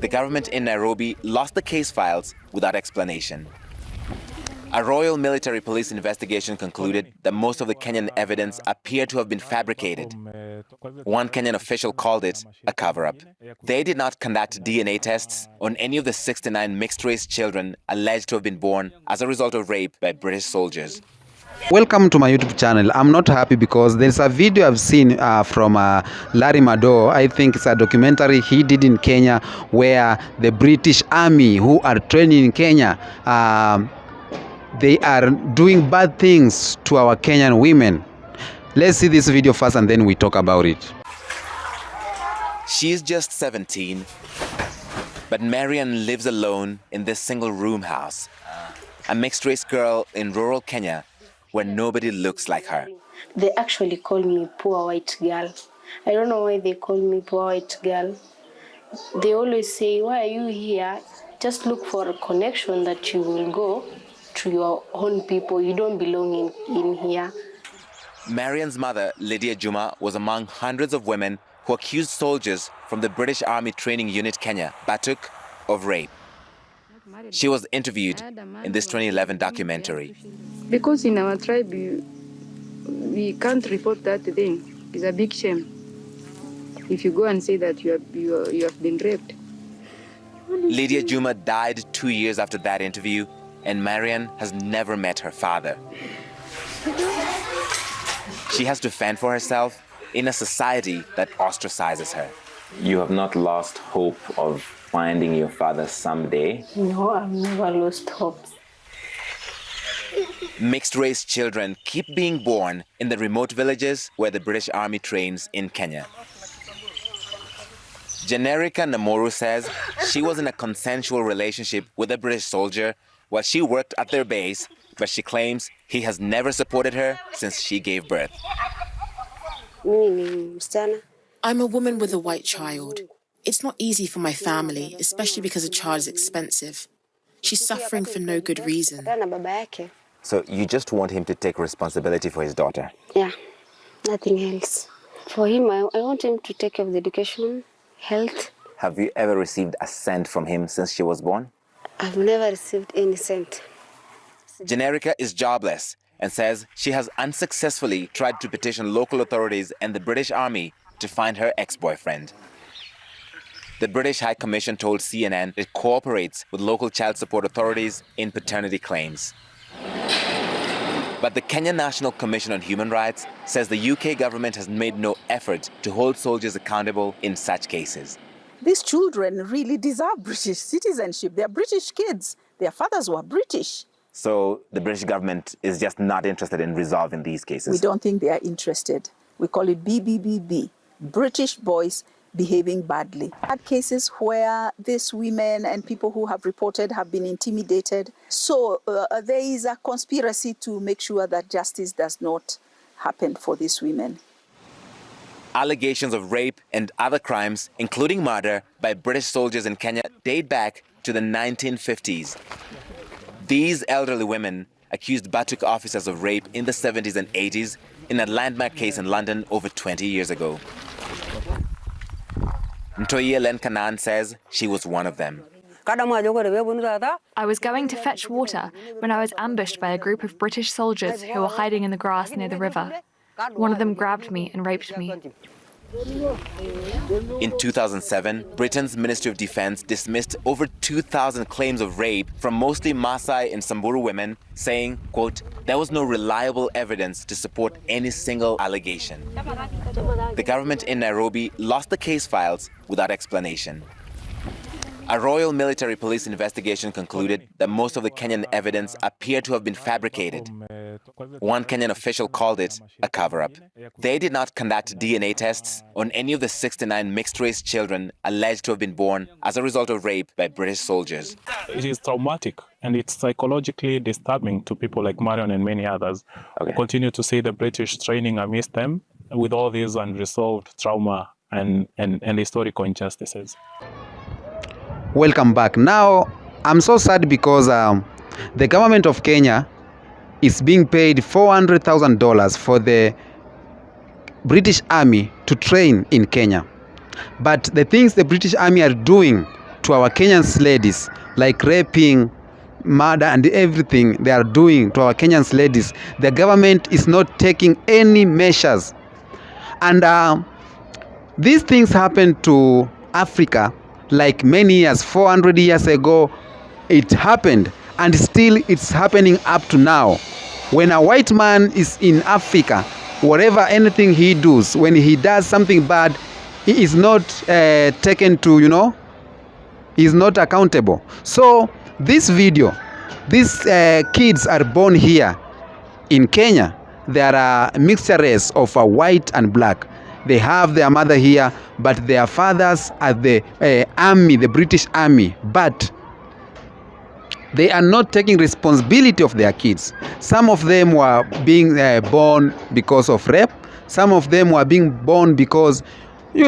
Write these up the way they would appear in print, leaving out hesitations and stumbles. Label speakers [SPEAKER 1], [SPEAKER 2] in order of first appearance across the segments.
[SPEAKER 1] The government in Nairobi lost the case files without explanation. A Royal Military Police investigation concluded that most of the Kenyan evidence appeared to have been fabricated. One Kenyan official called it a cover-up. They did not conduct DNA tests on any of the 69 mixed-race children alleged to have been born as a result of rape by British soldiers.
[SPEAKER 2] Welcome to my YouTube channel. I'm not happy because there's a video I've seen from Larry Madowo. I think it's a documentary he did in Kenya where the British Army who are training in Kenya, they are doing bad things to our Kenyan women. Let's see this video first and then we talk about it.
[SPEAKER 1] She's just 17, but Marian lives alone in this single-room house. A mixed-race girl in rural Kenya where nobody looks like her.
[SPEAKER 3] They actually call me poor white girl. I don't know why they call me poor white girl. They always say, why are you here? Just look for a connection that you will go to your own people. You don't belong in here.
[SPEAKER 1] Marian's mother, Lydia Juma, was among hundreds of women who accused soldiers from the British Army Training Unit Kenya, Batuk, of rape. She was interviewed in this 2011 documentary.
[SPEAKER 4] Because in our tribe, we can't report that thing. It's a big shame if you go and say that you have been raped.
[SPEAKER 1] Lydia Juma died 2 years after that interview, and Marian has never met her father. She has to fend for herself in a society that ostracizes her.
[SPEAKER 5] You have not lost hope of finding your father someday?
[SPEAKER 3] No, I've never lost hope.
[SPEAKER 1] Mixed-race children keep being born in the remote villages where the British Army trains in Kenya. Generica Namoru says she was in a consensual relationship with a British soldier while she worked at their base, but she claims he has never supported her since she gave birth.
[SPEAKER 6] I'm a woman with a white child. It's not easy for my family, especially because a child is expensive. She's suffering for no good reason.
[SPEAKER 1] So you just want him to take responsibility for his daughter?
[SPEAKER 3] Yeah, nothing else. For him, I want him to take care of the education, health.
[SPEAKER 1] Have you ever received a cent from him since she was born?
[SPEAKER 3] I've never received any cent.
[SPEAKER 1] Generica is jobless and says she has unsuccessfully tried to petition local authorities and the British Army to find her ex-boyfriend. The British High Commission told CNN it cooperates with local child support authorities in paternity claims. But the Kenya National Commission on Human Rights says the UK government has made no effort to hold soldiers accountable in such cases.
[SPEAKER 7] These children really deserve British citizenship. They're British kids. Their fathers were British.
[SPEAKER 1] So the British government is just not interested in resolving these cases?
[SPEAKER 7] We don't think they are interested. We call it BBBB, British boys behaving badly. Had cases where these women and people who have reported have been intimidated. So there is a conspiracy to make sure that justice does not happen for these women.
[SPEAKER 1] Allegations of rape and other crimes, including murder by British soldiers in Kenya, date back to the 1950s. These elderly women accused Batuk officers of rape in the 70s and 80s in a landmark case in London over 20 years ago. Ntoye Len Kanan says she was one of them.
[SPEAKER 8] I was going to fetch water when I was ambushed by a group of British soldiers who were hiding in the grass near the river. One of them grabbed me and raped me.
[SPEAKER 1] In 2007, Britain's Ministry of Defense dismissed over 2,000 claims of rape from mostly Maasai and Samburu women, saying, quote, there was no reliable evidence to support any single allegation. The government in Nairobi lost the case files without explanation. A Royal Military Police investigation concluded that most of the Kenyan evidence appeared to have been fabricated. One Kenyan official called it a cover-up. They did not conduct DNA tests on any of the 69 mixed-race children alleged to have been born as a result of rape by British soldiers.
[SPEAKER 9] It is traumatic and it's psychologically disturbing to people like Marion and many others who continue to see the British training amidst them with all these unresolved trauma and historical injustices.
[SPEAKER 2] Welcome back. Now, I'm so sad because the government of Kenya is being paid $400,000 for the British Army to train in Kenya. But the things the British Army are doing to our Kenyan ladies, like raping, murder and everything they are doing to our Kenyan ladies, the government is not taking any measures. And these things happened to Africa like many years, 400 years ago. It happened, and still it's happening up to now. When a white man is in Africa, whatever anything he does, when he does something bad, he is not taken to, he is not accountable. So this video, these kids are born here in Kenya. There are a mixture race of white and black. They have their mother here, but their fathers are the army, the British army. But they are not taking responsibility of their kids. Some of them were being born because of rape. Some of them were being born because, you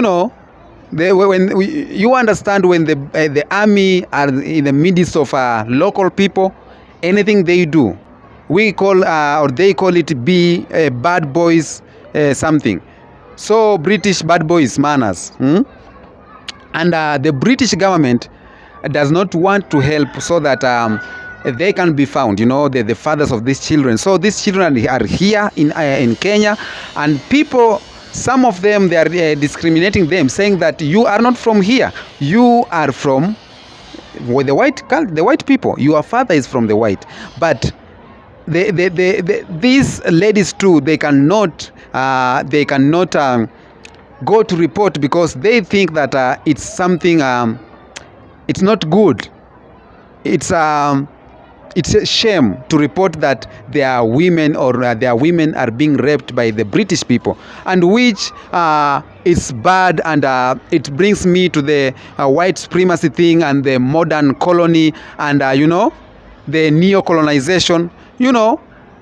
[SPEAKER 2] understand when the army are in the midst of local people, anything they do, we call or they call it bad boys something. So British bad boys manners. And the British government does not want to help so that they can be found, the fathers of these children. So these children are here in Kenya, and people, some of them, they are discriminating them, saying that you are not from here, you are from the white people, your father is from the white. But these ladies too, they cannot go to report because they think that it's something, it's not good. It's a shame to report that their women are being raped by the British people, and which is bad, and it brings me to the white supremacy thing and the modern colony and the neo-colonization.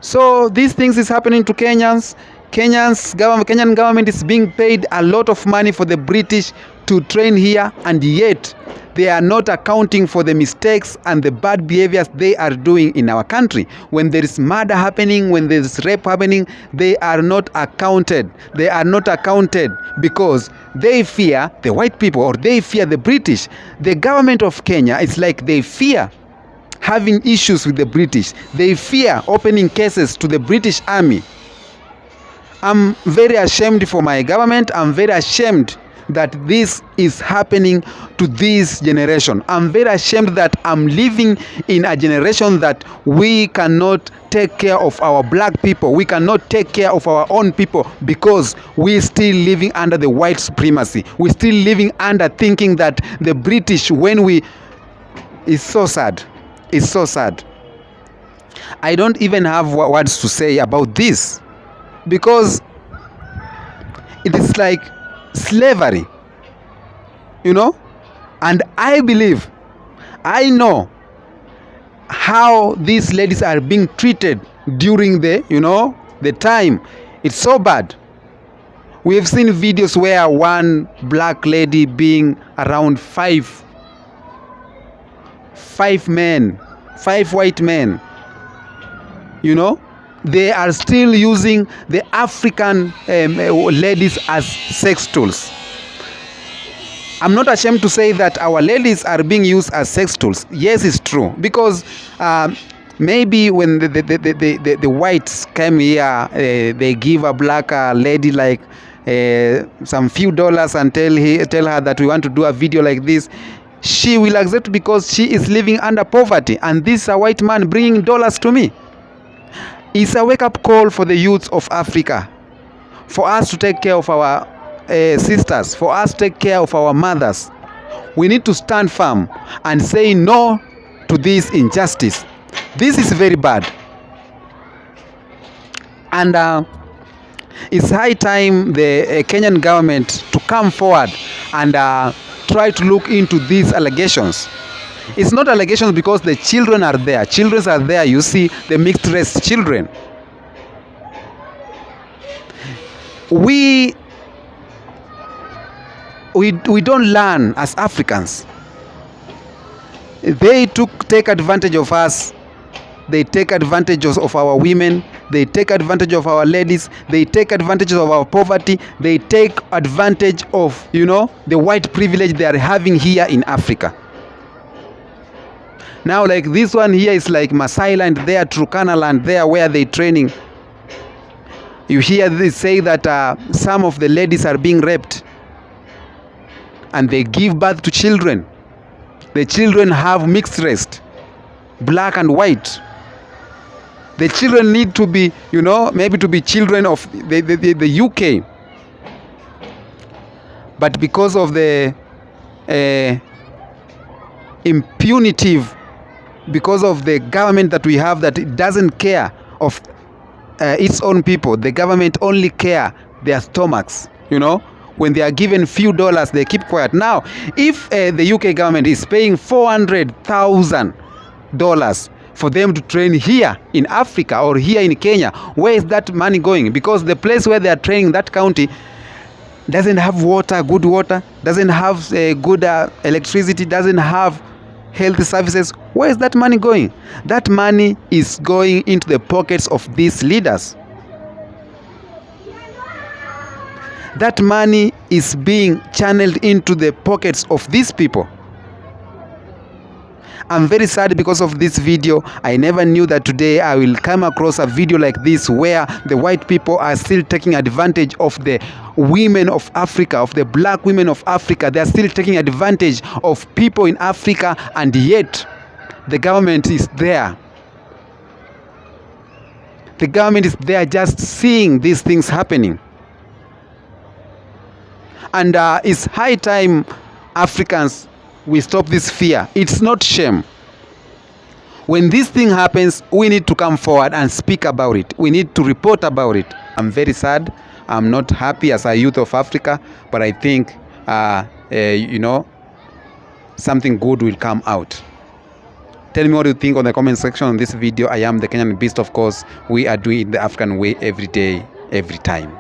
[SPEAKER 2] So these things is happening to Kenyans. Kenyan government is being paid a lot of money for the British to train here, and yet they are not accounting for the mistakes and the bad behaviors they are doing in our country. When there is murder happening, when there is rape happening, they are not accounted. They are not accounted because they fear the white people, or they fear the British. The government of Kenya, it's like they fear having issues with the British. They fear opening cases to the British army. I'm very ashamed for my government. I'm very ashamed that this is happening to this generation. I'm very ashamed that I'm living in a generation that we cannot take care of our black people. We cannot take care of our own people because we're still living under the white supremacy. We're still living under thinking that the British, it's so sad. It's so sad. I don't even have words to say about this because it is like slavery, and I know how these ladies are being treated during the time. It's so bad. We have seen videos where one black lady being around five white men, they are still using the African ladies as sex tools. I'm not ashamed to say that our ladies are being used as sex tools. Yes, it's true, because maybe when the whites came here, they give a black lady like some few dollars and tell her that we want to do a video like this. She will accept because she is living under poverty, and this is a white man bringing dollars to me. It's a wake-up call for the youths of Africa, for us to take care of our sisters, for us to take care of our mothers. We need to stand firm and say no to this injustice. This is very bad. And it's high time the Kenyan government to come forward and try to look into these allegations. It's not allegations because the children are there. Children are there. You see the mixed race children. We don't learn as Africans. They take advantage of us. They take advantage of our women. They take advantage of our ladies. They take advantage of our poverty. They take advantage of, the white privilege they are having here in Africa. Now, like this one here is like Masai land there, Turkana land there, where they training. You hear they say that some of the ladies are being raped, and they give birth to children. The children have mixed race, black and white. The children need to be, you know, maybe to be children of the UK. But because of the impunity, because of the government that we have that it doesn't care of its own people, the government only care their stomachs, you know. When they are given few dollars, they keep quiet. Now, if the UK government is paying $400,000 for them to train here in Africa or here in Kenya, where is that money going? Because the place where they are training, that county, doesn't have water, good water, doesn't have good electricity, doesn't have health services. Where is that money going? That money is going into the pockets of these leaders. That money is being channeled into the pockets of these people. I'm very sad because of this video. I never knew that today I will come across a video like this where the white people are still taking advantage of the women of Africa, of the black women of Africa. They are still taking advantage of people in Africa, and yet the government is there. The government is there just seeing these things happening. And it's high time Africans, we stop this fear. It's not shame. When this thing happens, we need to come forward and speak about it. We need to report about it. I'm very sad. I'm not happy as a youth of Africa, but I think, you know, something good will come out. Tell me what you think on the comment section on this video. I am the Kenyan Beast, of course. We are doing it the African way every day, every time.